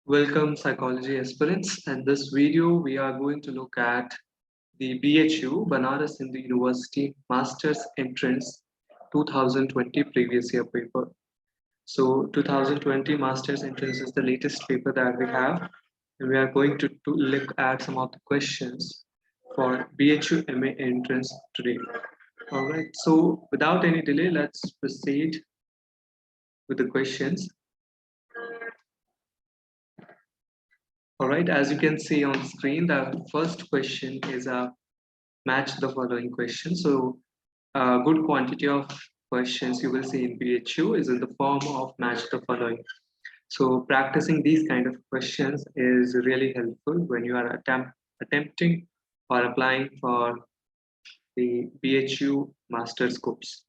Welcome psychology aspirants. In this video, we are going to look at the BHU, Banaras Hindu University Masters Entrance 2020 previous year paper. So 2020 Masters Entrance is the latest paper that we have. And we are going to look at some of the questions for BHU MA entrance today. All right, so without any delay, let's proceed with the questions. All right, as you can see on screen, the first question is a match the following question. So a good quantity of questions you will see in BHU is in the form of match the following. So practicing these kind of questions is really helpful when you are attempting or applying for the BHU master's course.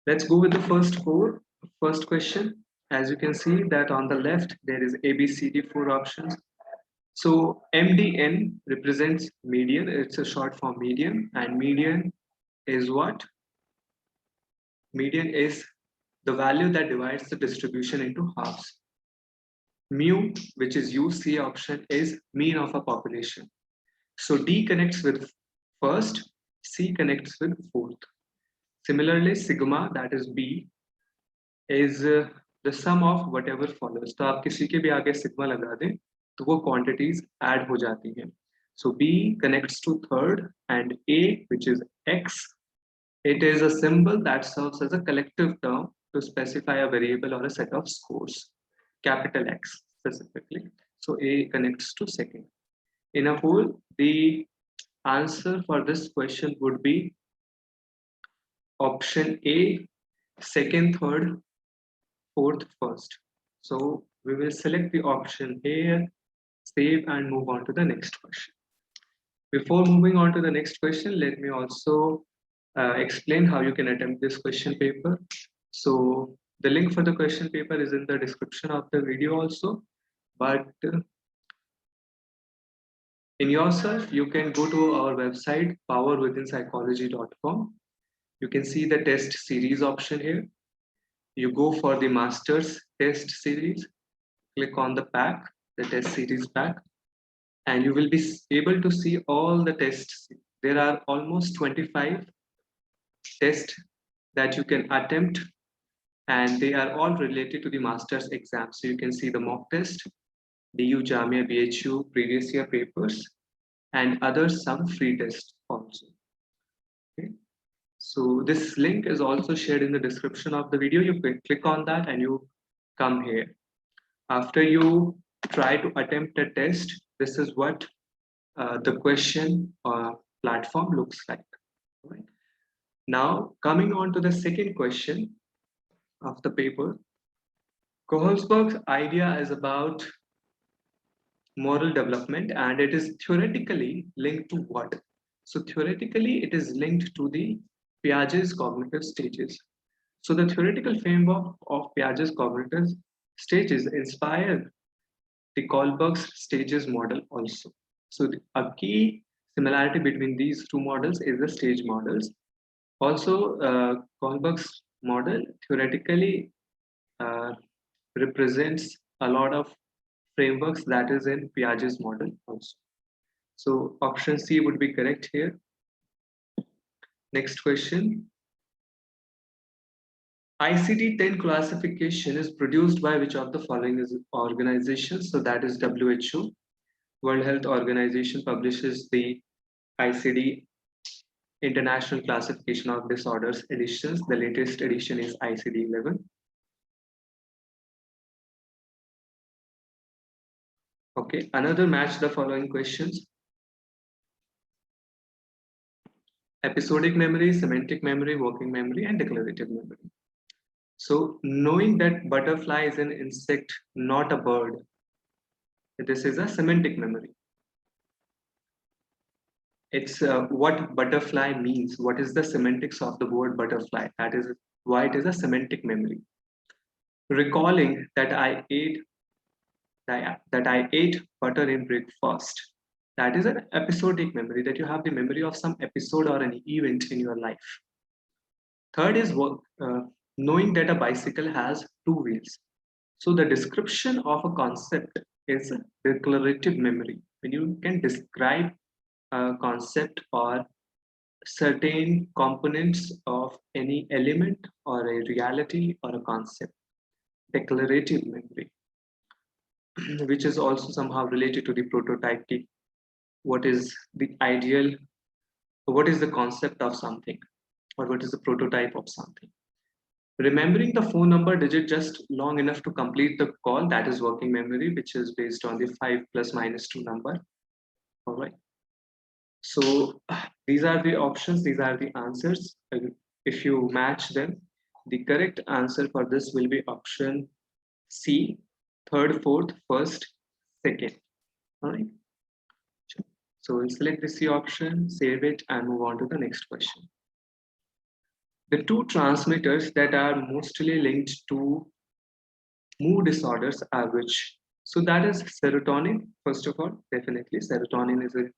Let's go with the first question. As you can see that on the left, there is ABCD 4 options. So MDN represents median. It's a short form median, and median is what? Median is the value that divides the distribution into halves. Mu, which is UC option, is mean of a population. So D connects with first, C connects with fourth. Similarly, sigma, that is B, is the sum of whatever follows. तो आप किसी के भी आगे sigma लगा दें तो वो quantities add हो जाती हैं. So B connects to third, and A, which is X, it is a symbol that serves as a collective term to specify a variable or a set of scores, capital X specifically. So A connects to second. In a whole, the answer for this question would be option A, second, third, fourth, first. So we will select the option here, save, and move on to the next question. Before moving on to the next question, let me also explain how you can attempt this question paper. So the link for the question paper is in the description of the video also, but in yourself, you can go to our website, powerwithinpsychology.com. You can see the test series option here. You go for the master's test series, click on the pack, the test series pack, and you will be able to see all the tests. There are almost 25 tests that you can attempt, and they are all related to the master's exam. So you can see the mock test, DU Jamia BHU previous year papers, and others some free tests also. Okay. So this link is also shared in the description of the video. You can click on that and you come here. After you try to attempt a test, this is what the question platform looks like. Right. Now, coming on to the second question of the paper, Kohlsberg's idea is about moral development, and it is theoretically linked to what? So theoretically, it is linked to the Piaget's cognitive stages. So the theoretical framework of Piaget's cognitive stages inspired the Kohlberg's stages model also. So a key similarity between these two models is the stage models. Also, Kohlberg's model theoretically represents a lot of frameworks that is in Piaget's model also. So option C would be correct here. Next question. ICD-10 classification is produced by which of the following organizations? So that is WHO. World Health Organization publishes the ICD International Classification of Disorders editions. The latest edition is ICD-11. Okay, another match the following questions. Episodic memory, semantic memory, working memory, and declarative memory. So knowing that butterfly is an insect, not a bird, this is a semantic memory. It's what butterfly means. What is the semantics of the word butterfly? That is why it is a semantic memory. Recalling that I ate butter in breakfast. That is an episodic memory, that you have the memory of some episode or an event in your life. Third is knowing that a bicycle has two wheels. So the description of a concept is declarative memory. When you can describe a concept or certain components of any element or a reality or a concept, declarative memory, which is also somehow related to the prototyping. What is the ideal, what is the concept of something, or what is the prototype of something. Remembering the phone number digit just long enough to complete the call, that is working memory, which is based on the 5 plus minus 2 number. All right. So these are the options, these are the answers. If you match them, the correct answer for this will be option C, third, fourth, first, second. All right. So we'll select the C option, save it, and move on to the next question. The two transmitters that are mostly linked to mood disorders are which? So that is serotonin, first of all, definitely. Serotonin is a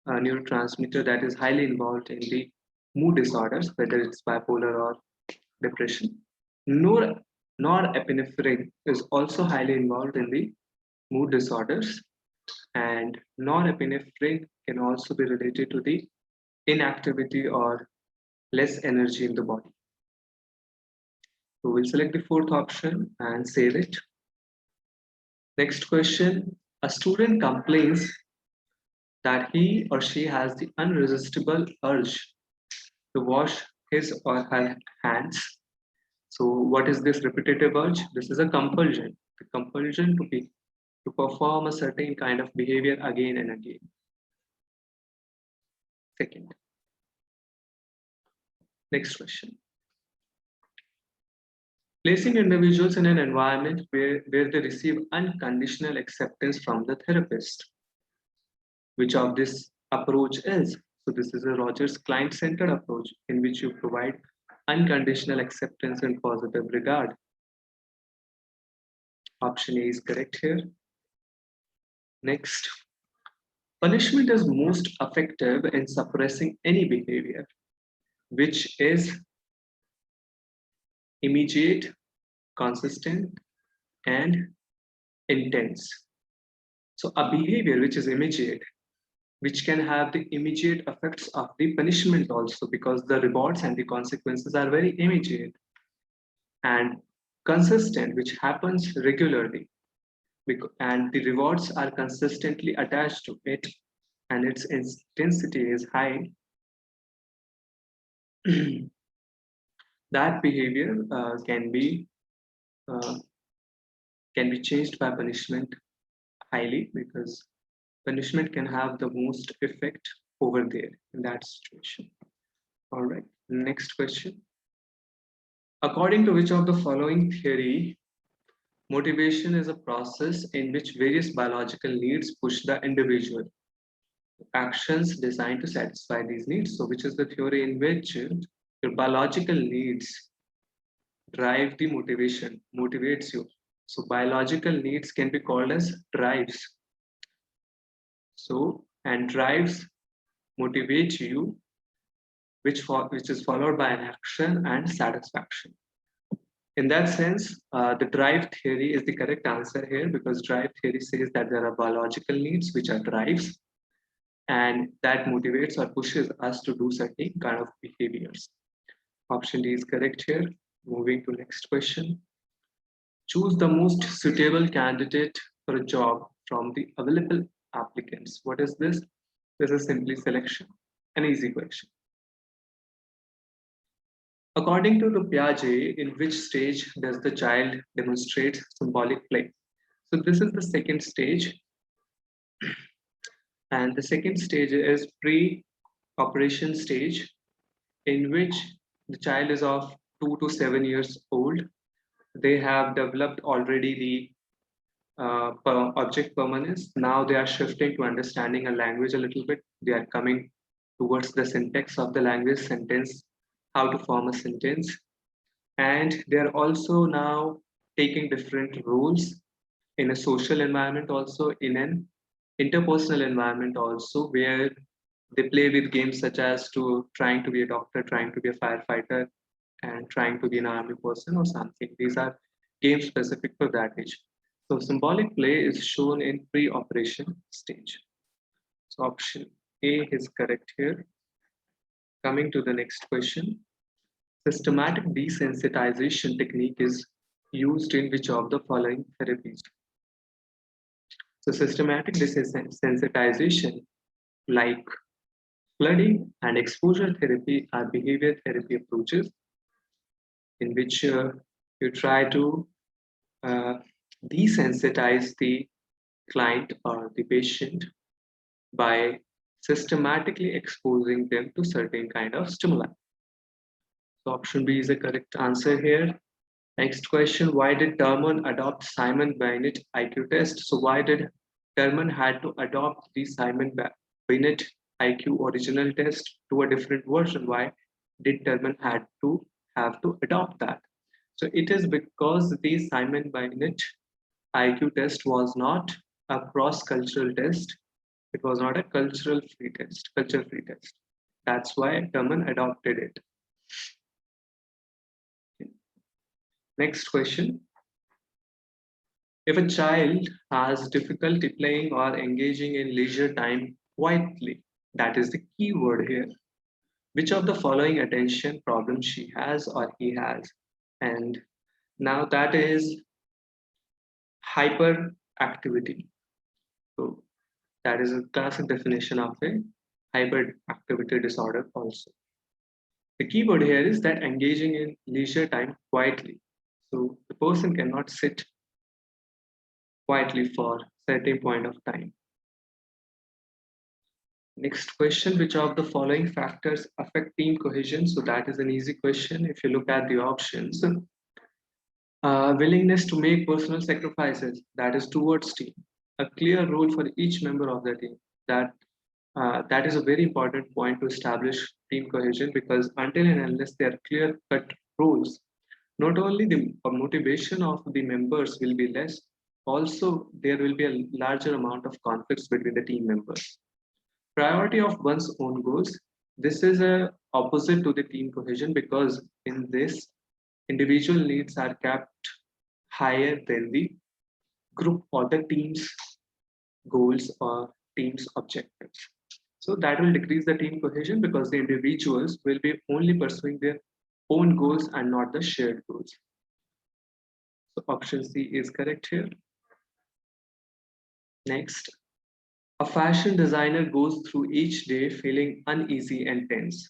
neurotransmitter that is highly involved in the mood disorders, whether it's bipolar or depression. Norepinephrine is also highly involved in the mood disorders, and norepinephrine can also be related to the inactivity or less energy in the body. So we'll select the fourth option and save it. Next question. A student complains that he or she has the unresistible urge to wash his or her hands. So what is this repetitive urge? This is a compulsion. The compulsion to perform a certain kind of behavior again and again. Second. Next question. Placing individuals in an environment where they receive unconditional acceptance from the therapist. Which of this approach is? So this is a Rogers client-centered approach in which you provide unconditional acceptance and positive regard. Option A is correct here. Next, punishment is most effective in suppressing any behavior, which is immediate, consistent, and intense. So a behavior which is immediate, which can have the immediate effects of the punishment also, because the rewards and the consequences are very immediate, and consistent, which happens regularly, and the rewards are consistently attached to it, and its intensity is high. That behavior uh, can be changed by punishment highly, because punishment can have the most effect over there in that situation. All right, next question. According to which of the following theory, motivation is a process in which various biological needs push the individual actions designed to satisfy these needs? So which is the theory in which your biological needs drive the motivation, motivates you? So biological needs can be called as drives. So, and drives motivate you, which is followed by an action and satisfaction. In that sense, the drive theory is the correct answer here, because drive theory says that there are biological needs which are drives, and that motivates or pushes us to do certain kind of behaviors. Option D is correct here. Moving to next question. Choose the most suitable candidate for a job from the available applicants. What is this? This is simply selection, an easy question. According to the Piaget, in which stage does the child demonstrate symbolic play? So this is the second stage, and the second stage is pre-operation stage, in which the child is of 2 to 7 years old. They have developed already the object permanence. Now they are shifting to understanding a language a little bit. They are coming towards the syntax of the language, sentence, how to form a sentence. And they are also now taking different roles in a social environment, also in an interpersonal environment also, where they play with games such as to trying to be a doctor, trying to be a firefighter, and trying to be an army person or something. These are games specific for that age. So symbolic play is shown in pre-operation stage. So option A is correct here. Coming to the next question. Systematic desensitization technique is used in which of the following therapies? So systematic desensitization like flooding and exposure therapy are behavior therapy approaches in which you try to uh, desensitize the client or the patient by systematically exposing them to certain kind of stimuli. So option B is the correct answer here. Next question, why did Terman adopt Simon Binet IQ test? So why did Terman had to adopt the Simon Binet IQ original test to a different version? Why did Terman had to have to adopt that? So it is because the Simon Binet IQ test was not a cross-cultural test. It was not a culture free test. That's why Terman adopted it. Next question. If a child has difficulty playing or engaging in leisure time quietly, that is the key word here. Which of the following attention problems she has or he has? And now that is hyperactivity. So that is a classic definition of a hyperactivity disorder also. The key word here is that engaging in leisure time quietly. So the person cannot sit quietly for a certain point of time. Next question, which of the following factors affect team cohesion? So that is an easy question. If you look at the options, willingness to make personal sacrifices, that is towards team. A clear role for each member of the team. That is a very important point to establish team cohesion because until and unless there are clear cut rules, not only the motivation of the members will be less, also there will be a larger amount of conflicts between the team members. Priority of one's own goals. This is a opposite to the team cohesion because in this, individual needs are kept higher than the group or the team's goals or team's objectives. So that will decrease the team cohesion because the individuals will be only pursuing their own goals and not the shared goals. So option C is correct here. Next, a fashion designer goes through each day feeling uneasy and tense,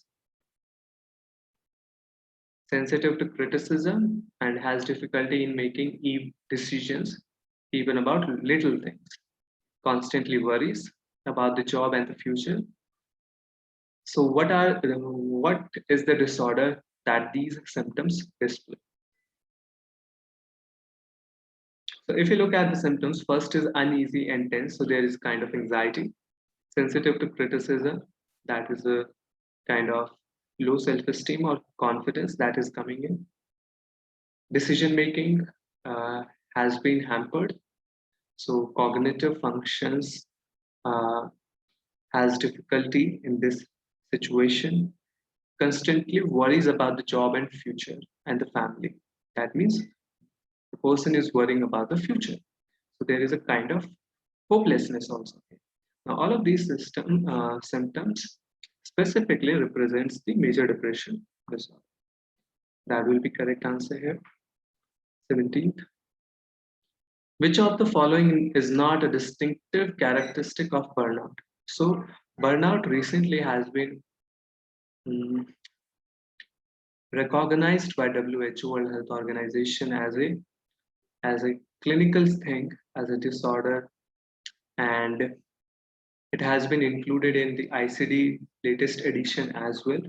sensitive to criticism, and has difficulty in making decisions, even about little things, constantly worries about the job and the future. So, what is the disorder that these symptoms display? So, if you look at the symptoms, first is uneasy and tense. So, there is kind of anxiety, sensitive to criticism, that is a kind of low self-esteem or confidence that is coming in. Decision making has been hampered, so cognitive functions uh, has difficulty in this situation. Constantly worries about the job and future and the family. That means the person is worrying about the future. So there is a kind of hopelessness also. Now, all of these symptoms specifically represents the major depression disorder. That will be correct answer here. 17th. Which of the following is not a distinctive characteristic of burnout? So, burnout recently has been mm, recognized by WHO World Health Organization as a clinical thing, as a disorder, and it has been included in the ICD latest edition as well.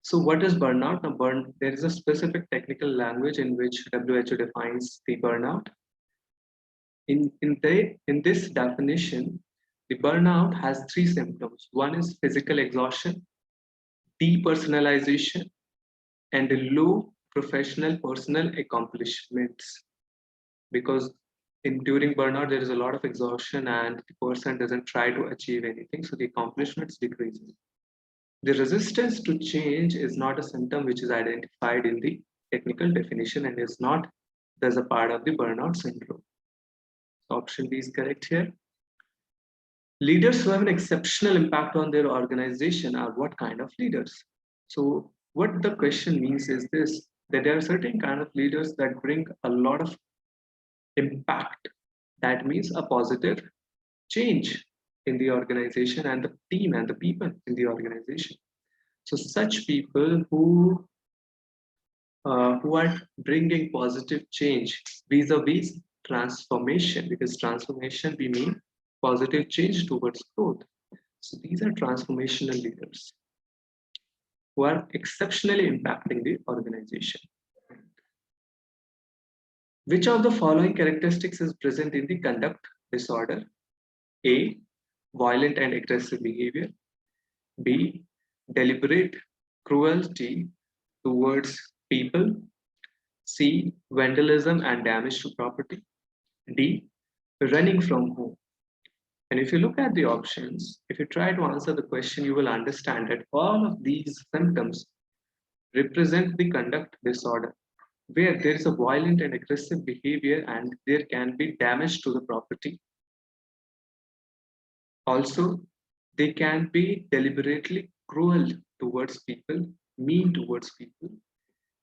So, what is burnout? Now, there is a specific technical language in which WHO defines the burnout. In this definition, the burnout has three symptoms. One is physical exhaustion, depersonalization, and low professional personal accomplishments. Because during burnout, there is a lot of exhaustion and the person doesn't try to achieve anything, so the accomplishments decreases. The resistance to change is not a symptom which is identified in the technical definition and is not thus a part of the burnout syndrome. So option B is correct here. Leaders who have an exceptional impact on their organization are what kind of leaders? So what the question means is this, that there are certain kind of leaders that bring a lot of impact. That means a positive change in the organization and the team and the people in the organization. So such people who are bringing positive change vis-a-vis transformation, because transformation we mean positive change towards growth. So these are transformational leaders who are exceptionally impacting the organization. Which of the following characteristics is present in the conduct disorder? A, violent and aggressive behavior. B, deliberate cruelty towards people. C, vandalism and damage to property. D, running from home. And if you look at the options, if you try to answer the question, you will understand that all of these symptoms represent the conduct disorder, where there is a violent and aggressive behavior and there can be damage to the property. Also, they can be deliberately cruel towards people, mean towards people,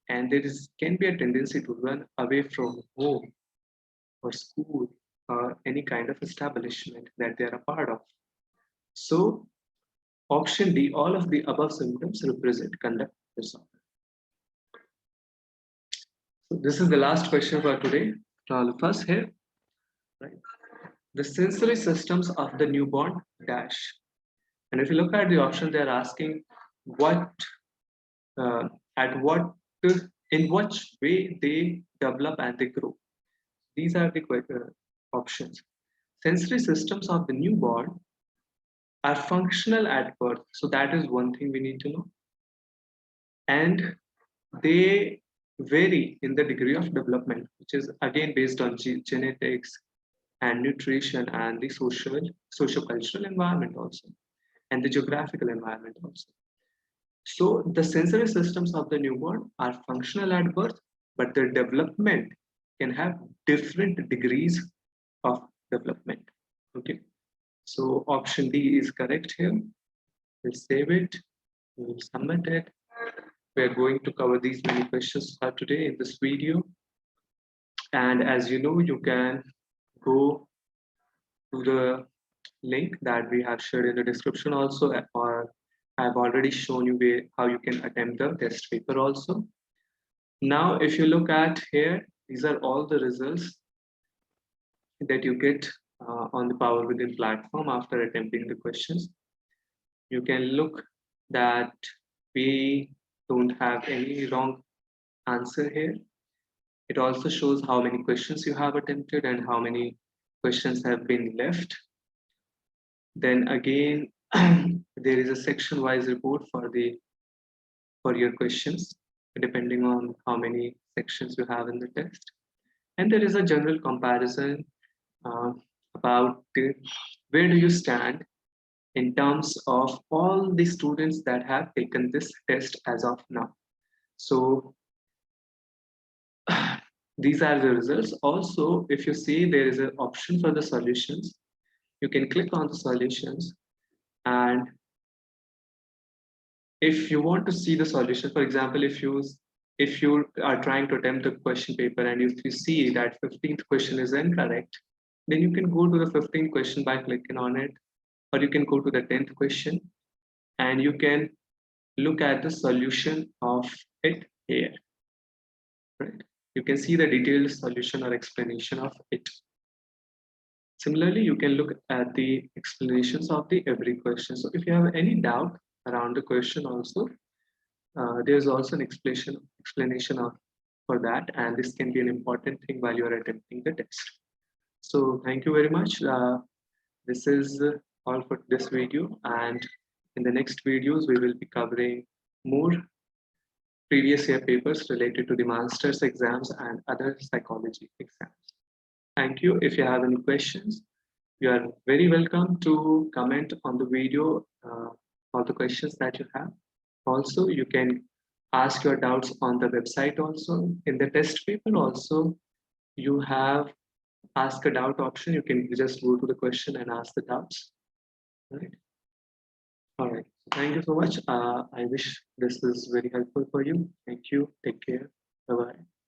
and can be a tendency to run away from home or school or any kind of establishment that they are a part of. So option D, all of the above symptoms represent conduct disorder. So this is the last question for today to all of us here. Right? The sensory systems of the newborn dash. And if you look at the option, they're asking what, at what, in which way they develop and they grow. These are the options. Sensory systems of the newborn are functional at birth. So that is one thing we need to know. And they vary in the degree of development, which is again based on genetics and nutrition and the socio-cultural environment also, and the geographical environment also. So the sensory systems of the newborn are functional at birth, but their development can have different degrees of development. Okay, so option D is correct here. We'll save it, we'll submit it. We're going to cover these many questions for today in this video. And as you know, you can go to the link that we have shared in the description also, or I've already shown you how you can attempt the test paper also. Now, if you look at here, these are all the results that you get on the Power Within platform after attempting the questions. You can look that we don't have any wrong answer here. It also shows how many questions you have attempted and how many questions have been left. Then again, there is a section-wise report for your questions, depending on how many sections you have in the test. And there is a general comparison about where do you stand in terms of all the students that have taken this test as of now. So these are the results. Also, if you see there is an option for the solutions, you can click on the solutions, and if you want to see the solution, for example, if you are trying to attempt the question paper and if you see that 15th question is incorrect, then you can go to the 15th question by clicking on it, or you can go to the 10th question and you can look at the solution of it here. Right? You can see the detailed solution or explanation of it. Similarly, you can look at the explanations of the every question. So if you have any doubt around the question also, there's also an explanation for that, and this can be an important thing while you're attempting the test. So thank you very much. This is all for this video, and in the next videos we will be covering more previous year papers related to the master's exams and other psychology exams. Thank you. If you have any questions, you are very welcome to comment on the video all the questions that you have. Also, you can ask your doubts on the website also. In the test paper also, you have ask a doubt option. You can just go to the question and ask the doubts. Right. All right. Thank you so much. I wish this is very helpful for you. Thank you. Take care. Bye bye.